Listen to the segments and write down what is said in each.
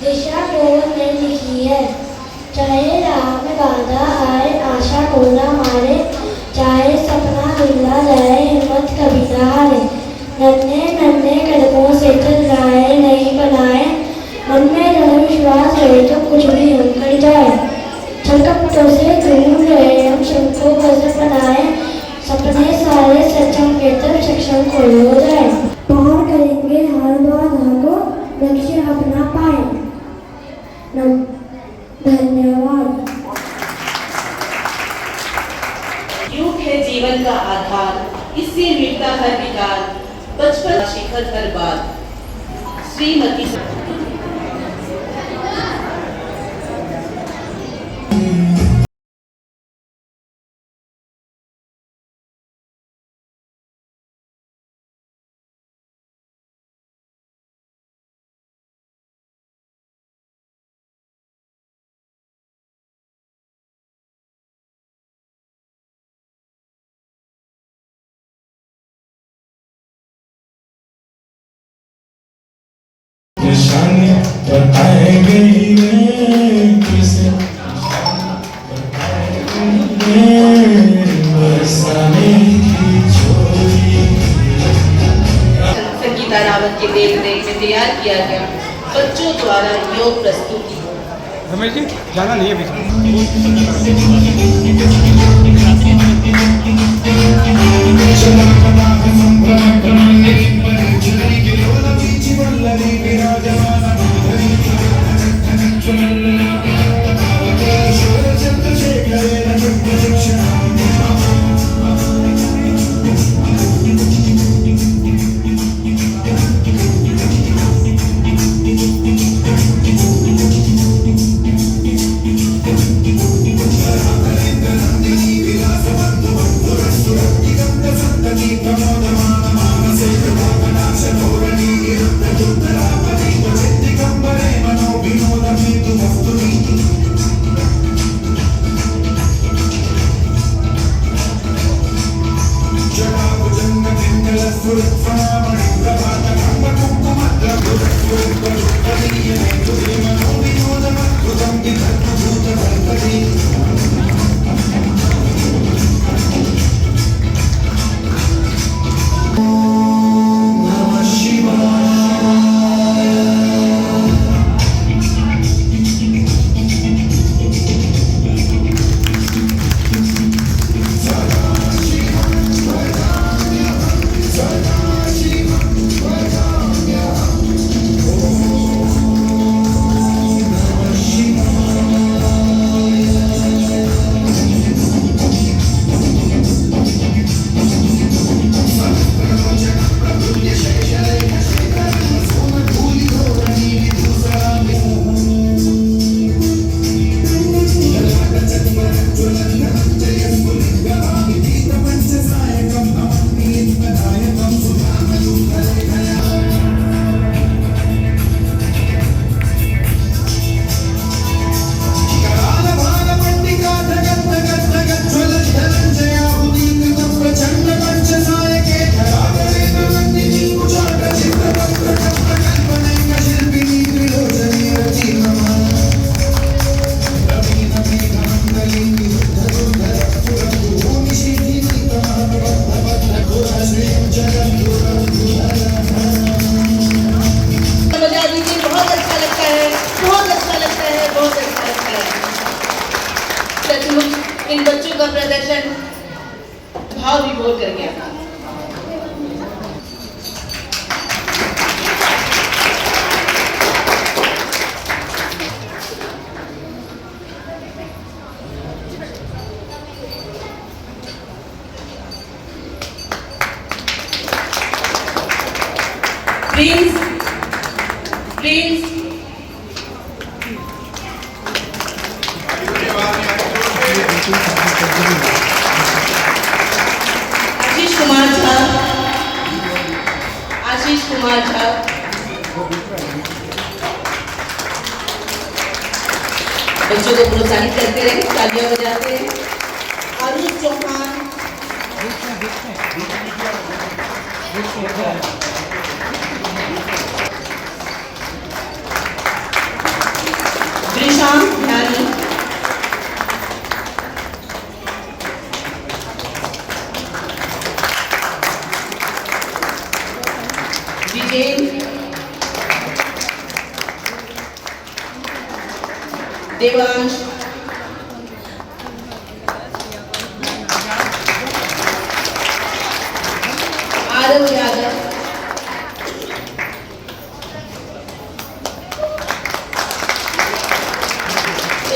दिशा कोई ने लिखी है। चाहे राह में बाधा आए, आशा को ना मारे, चाहे सपना धुंधला जाए, हिम्मत कभी ना हारे। नन्हे नन्हे कदमों से चल जाए, नहीं बनाए, मन में दृढ़ विश्वास रहे तो कुछ भी हो कर जाए। छलकपटों से दूर रहे हम सबको गजब बनाए, सपने सारे सच्चों के तब सक्षम कोई हो जाए। पार करेंगे हर बाधा को, लक्ष्य अपना पाए। धन्यवाद। योग है जीवन का आधार, इससे मिटता हर विकार, बचपन शिखर हर बात। श्रीमती बताएंगे किसे संगीता रावत के देख रेख में तैयार किया गया बच्चों द्वारा योग प्रस्तुति। रमेश जी जाना नहीं है इन बच्चों का प्रदर्शन भाव विभोर कर गया। प्लीज प्लीज आशीष कुमार झा, बच्चों को प्रोत्साहित करते रहे, तालियां बजाते रहे। आरुष चौहान, जितेंद्र, देवांश, आरव यादव,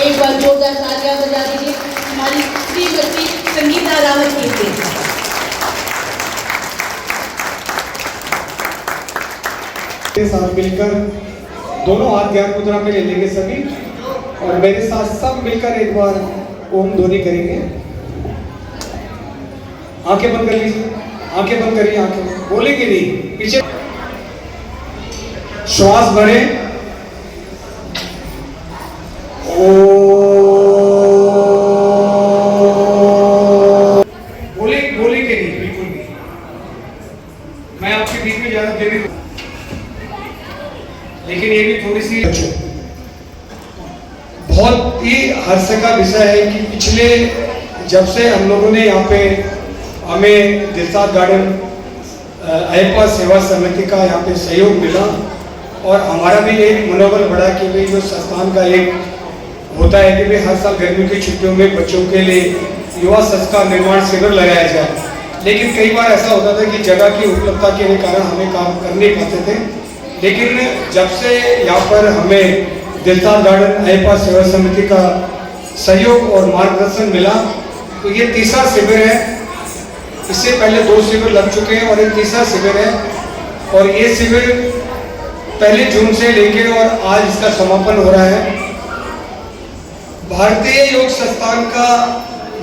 एक बार जोरदार तालियां बजा दीजिए हमारी श्रीमती संगीता रावत के लिए। के साथ मिलकर दोनों हाथ ध्यान मुद्रा में ले लेंगे सभी और मेरे साथ सब मिलकर एक बार ओम ध्वनि करेंगे। आंखें बंद कर लीजिए, आंखें बंद करिए, आंखें बोलेंगे नहीं, पीछे श्वास भरे बोलेंगे नहीं, बिल्कुल नहीं। मैं आपके बीच में ज्यादा देरी, लेकिन ये भी थोड़ी सी बहुत ही हर्ष का विषय है कि पिछले जब से हम लोगों ने यहाँ पे हमें दिलसाद गार्डन अयप्पा सेवा समिति का यहाँ पे सहयोग मिला और हमारा भी एक मनोबल बढ़ा कि भाई जो संस्थान का एक होता है कि भाई हर साल गर्मी की छुट्टियों में बच्चों के लिए युवा संस्कार निर्माण शिविर लगाया जाए। लेकिन कई बार ऐसा होता था कि जगह की उपलब्धता के कारण हमें काम कर नहीं पाते थे। लेकिन जब से यहाँ पर हमें दिलसाद गार्डन अयप्पा सेवा समिति का सहयोग और मार्गदर्शन मिला तो ये तीसरा शिविर है। इससे पहले 2 शिविर लग चुके हैं और एक तीसरा शिविर है और ये शिविर 1 जून से लेके और आज इसका समापन हो रहा है। भारतीय योग संस्थान का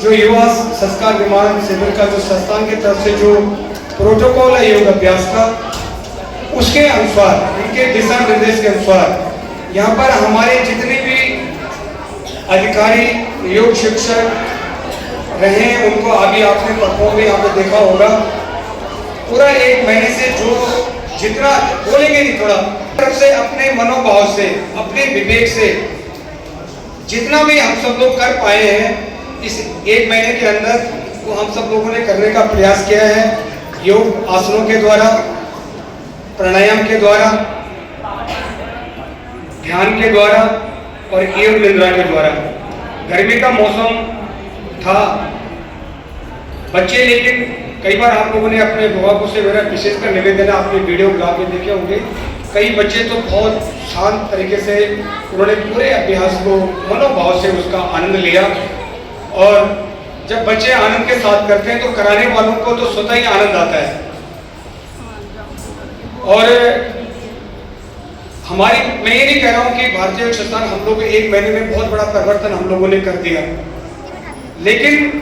जो युवा संस्कार निर्माण शिविर का जो संस्थान की तरफ से जो प्रोटोकॉल है योग अभ्यास का, उसके अनुसार, उनके दिशा निर्देश के अनुसार यहाँ पर हमारे जितने भी अधिकारी योग शिक्षक रहे उनको अभी आपने परफॉर्म भी यहाँ पे देखा होगा। पूरा 1 महीने से जो जितना बोलेंगे नहीं, थोड़ा तरफ से अपने मनोभाव से, अपने विवेक से जितना भी हम सब लोग कर पाए हैं इस 1 महीने के अंदर, वो हम सब लोगों ने करने का प्रयास किया है। योग आसनों के द्वारा, प्राणायाम के द्वारा, ध्यान के द्वारा और योग निद्रा के द्वारा। गर्मी का मौसम था बच्चे, लेकिन कई बार आप लोगों ने अपने अभिभावकों से मेरा विशेषकर निवेदन है, आपने वीडियो बुला के देखे होंगे, कई बच्चे तो बहुत शांत तरीके से उन्होंने पूरे अभ्यास को मनोभाव से उसका आनंद लिया। और जब बच्चे आनंद के साथ करते हैं तो कराने वालों को तो स्वतः ही आनंद आता है। और हमारी, मैं ये नहीं कह रहा हूं कि भारतीय योग संस्थान हम लोग 1 महीने में बहुत बड़ा परिवर्तन हम लोगों ने कर दिया, लेकिन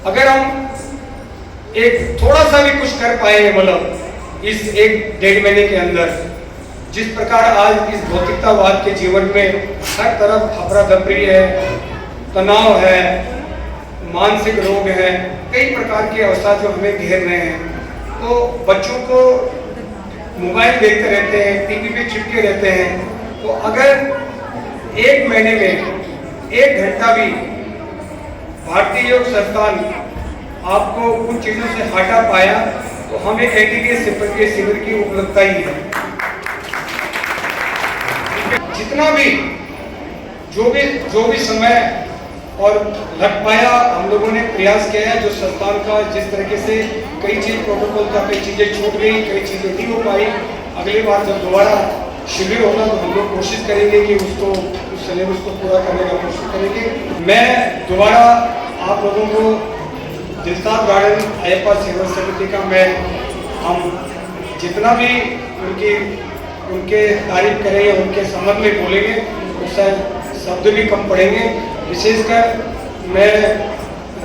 अगर हम एक थोड़ा सा भी कुछ कर पाए, मतलब इस 1-1.5 महीने के अंदर, जिस प्रकार आज इस भौतिकतावाद के जीवन में हर तरफ अफरा तफरी है, तनाव है, मानसिक रोग है, कई प्रकार की अवस्था जो हमें घेर रहे हैं, तो बच्चों को मोबाइल देखते रहते हैं, टीवी पे चिपके रहते हैं, तो अगर 1 महीने में 1 घंटा भी भारतीय योग संस्थान आपको उन चीजों से हटा पाया तो हमें कहते हैं कि शिविर की उपलब्धता ही है। जितना भी जो भी समय और लग पाया हम लोगों ने प्रयास किया है। जो संस्थान का जिस तरीके से कई चीज प्रोटोकॉल था, कई चीजें छूट गई, कई चीजें नहीं हो पाई, अगली बार जब दोबारा शिविर होगा तो हम लोग कोशिश करेंगे कि उसको उस सिलेबस को पूरा करने का कोशिश करेंगे। मैं दोबारा आप लोगों को दिलसाद गार्डन अयप्पा सेवा समिति का हम जितना भी उनके तारीफ करेंगे, उनके संबंध में बोलेंगे, उससे शब्द भी कम पड़ेंगे। विशेषकर मैं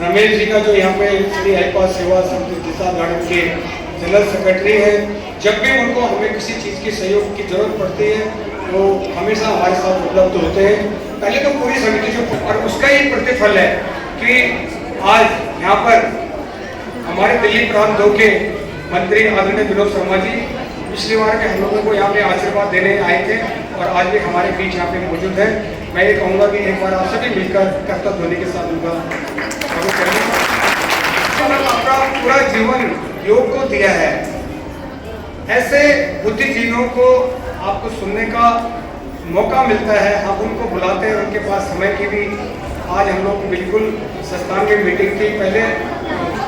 रमेश जी का जो यहाँ पे श्री अयप्पा सेवा समिति दिलसाद गार्डन के जनरल सेक्रेटरी है, जब भी उनको हमें किसी चीज़ की सहयोग की जरूरत पड़ती है वो हमेशा हमारे साथ उपलब्ध होते हैं। पहले तो पूरी समिति जो, और उसका ही प्रतिफल है कि आज यहाँ पर हमारे दिल्ली प्रांत 2 के मंत्री आदरणीय विनोद शर्मा जी पिछली बार के हम लोगों को यहाँ पे आशीर्वाद देने आए थे और आज भी हमारे बीच यहाँ पे मौजूद है। मैं ये कहूँगा कि एक बार आप सभी मिलकर कर्तव्य ध्वनि के साथ उनका स्वागत करेंगे। अपना पूरा जीवन योग को दिया है, ऐसे बुद्धिजीवियों को आपको सुनने का मौका मिलता है, हम उनको बुलाते हैं, उनके पास समय की भी आज हम लोग बिल्कुल संस्थान की मीटिंग थी। पहले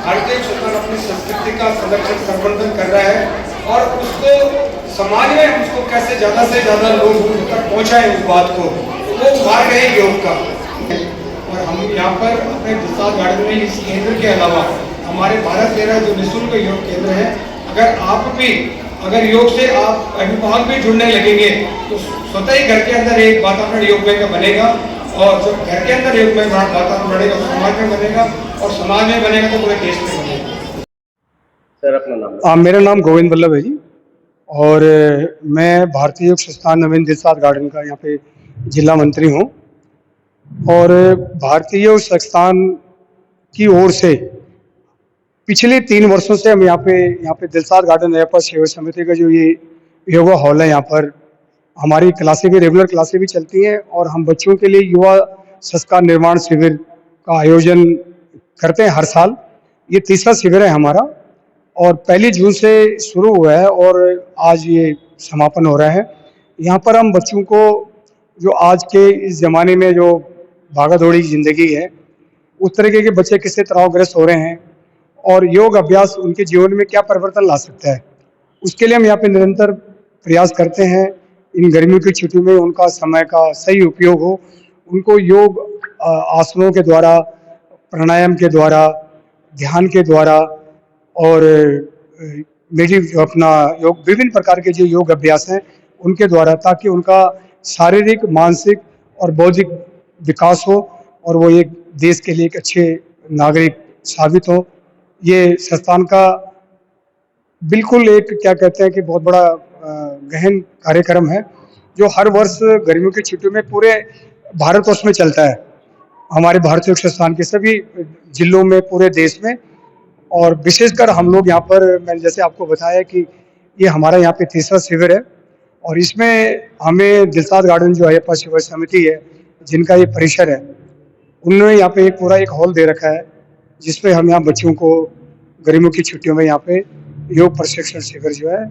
भारतीय संस्थान अपनी संस्कृति का संरक्षण संवर्धन कर रहा है और उसको समाज में उसको कैसे ज़्यादा से ज़्यादा लोग तक पहुँचाएं उस बात को, तो वो मार्ग है योग का। और हम यहाँ पर अपने दिलसाद गार्डन में इस केंद्र के अलावा हमारे भारत तेरा जो निःशुल्क योग केंद्र है, अगर आप भी अगर योग से आप अभिभावक भी जुड़ने लगेंगे तो स्वतः ही घर के अंदर एक वातावरण योगमय का बनेगा और जब घर के अंदर योगमय वातावरण बनेगा तो समाज में बनेगा और समाज में बनेगा तो पूरे देश में बनेगा। सर अपना नाम? मेरा नाम गोविंद वल्लभ है जी और मैं भारतीय योग संस्थान नवीन दिलसाद गार्डन का यहाँ पे जिला मंत्री हूँ। और भारतीय योग संस्थान की ओर से पिछले 3 वर्षों से हम यहाँ पे दिलसाद गार्डन एयरपोर्ट सेवा समिति का जो ये योगा हॉल है, यहाँ पर हमारी क्लासें भी रेगुलर क्लासें भी चलती हैं और हम बच्चों के लिए युवा संस्कार निर्माण शिविर का आयोजन करते हैं हर साल। ये तीसरा शिविर है हमारा और 1 जून से शुरू हुआ है और आज ये समापन हो रहा है। यहाँ पर हम बच्चों को जो आज के इस ज़माने में जो भागा दौड़ी की ज़िंदगी है, उस तरीके के बच्चे किससे तनावग्रस्त हो रहे हैं और योग अभ्यास उनके जीवन में क्या परिवर्तन ला सकता है, उसके लिए हम यहाँ पे निरंतर प्रयास करते हैं। इन गर्मियों की छुट्टियों में उनका समय का सही उपयोग हो, उनको योग आसनों के द्वारा, प्राणायाम के द्वारा, ध्यान के द्वारा और अपना योग विभिन्न प्रकार के जो योग अभ्यास हैं उनके द्वारा, ताकि उनका शारीरिक, मानसिक और बौद्धिक विकास हो और वो एक देश के लिए एक अच्छे नागरिक साबित हो। ये संस्थान का बिल्कुल एक क्या कहते हैं कि बहुत बड़ा गहन कार्यक्रम है जो हर वर्ष गर्मियों की छुट्टियों में पूरे भारतवर्ष में चलता है, हमारे भारतीय योग संस्थान के सभी जिलों में, पूरे देश में। और विशेषकर हम लोग यहाँ पर, मैंने जैसे आपको बताया कि ये हमारा यहाँ पे तीसरा शिविर है और इसमें हमें दिलसाद गार्डन जो है सेवा समिति है, जिनका ये परिसर है, उन्होंने यहाँ पे पूरा एक हॉल दे रखा है जिसमें हम यहाँ बच्चों को गर्मियों की छुट्टियों में यहाँ पे योग प्रशिक्षण शिविर जो है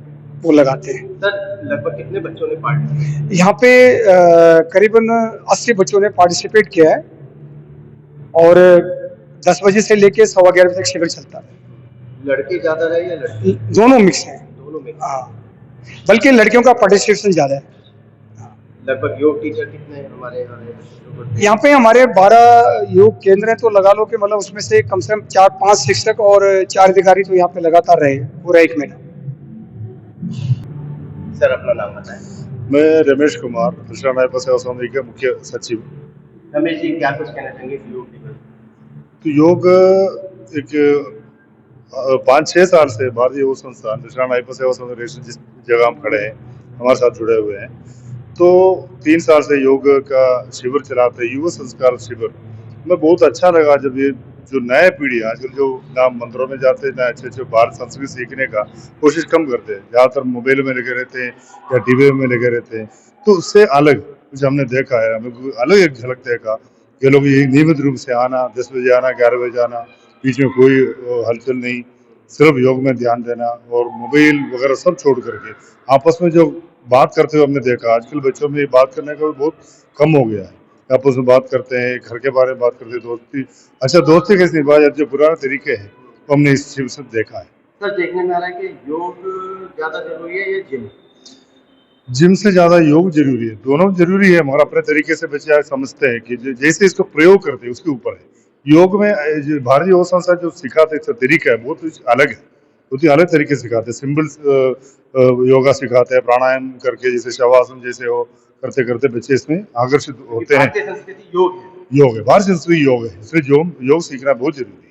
वो लगाते हैं। सर लगभग कितने बच्चों ने पार्टिसिपेट? यहाँ पे करीबन 80 बच्चों ने पार्टिसिपेट किया है और 10 बजे से लेके 11:15 बजे तक शिविर चलता है। लड़के ज्यादा रहे या लड़की? दोनों मिक्स हैं। दोनों में? हाँ, बल्कि लड़कियों का पार्टिसिपेशन ज़्यादा है। लगभग योग टीचर कितने हैं हमारे यहाँ पे? हमारे 12 योग केंद्र हैं, तो लगा लो कि मतलब उसमें से कम 4-5 शिक्षक और 4 अधिकारी तो यहाँ पे लगातार रहे पूरा 1 महीना। सर अपना नाम बताएं? मैं रमेश कुमार, दशहरा नायब सेवा समिति के मुख्य सचिव। रमेश जी, क्या कुछ कहना चाहेंगे योग दिवस? तो योग एक 5-6 साल से भारतीय योग संस्थान दशहरा नायब सेवा समिति जिस जगह हम खड़े हैं हमारे साथ जुड़े हुए हैं, तो 3 साल से योग का शिविर चलाते हैं, युवा संस्कार शिविर। मैं बहुत अच्छा लगा जब ये जो नए पीढ़ी आजकल जो ना मंदिरों में जाते हैं ना अच्छे भारत संस्कृति सीखने का कोशिश कम करते हैं, ज़्यादातर मोबाइल में लगे रहते हैं या टीवी में लगे रहते हैं। तो उससे अलग कुछ हमने देखा है, हमें अलग एक झलक देखा कि लोग ये नियमित रूप से आना, 10 बजे आना, 11 बजे आना, बीच में कोई हलचल नहीं, सिर्फ योग में ध्यान देना और मोबाइल वगैरह सब छोड़ करके आपस में जो बात करते हुए हमने देखा। आजकल बच्चों में बात करने का भी बहुत कम हो गया है, आपस में बात करते हैं, घर के बारे में बात करते हैं, दोस्ती। अच्छा, दोस्ती कैसी बात, जो पुराने तरीके हैं वो हमने इस शिविर से देखा है। सर देखने में आ रहा है कि योग ज्यादा जरूरी है या जिम? जिम से ज़्यादा योग जरूरी है, दोनों जरूरी है, मगर अपने तरीके से बच्चे समझते हैं कि जैसे इसको प्रयोग करते हैं उसके ऊपर है। योग में भारतीय योग संस्थान जो सिखाते हैं तरीका है बहुत अलग है, बहुत ही अलग तरीके से सिखाते हैं। सिंपल योगा सिखाते हैं, प्राणायाम करके जैसे शवासन जैसे हो करते करते बच्चे इसमें आकर्षित होते हैं। भारतीय संस्कृति योग है, भारतीय संस्कृति योग है, इसलिए योग सीखना बहुत जरूरी है।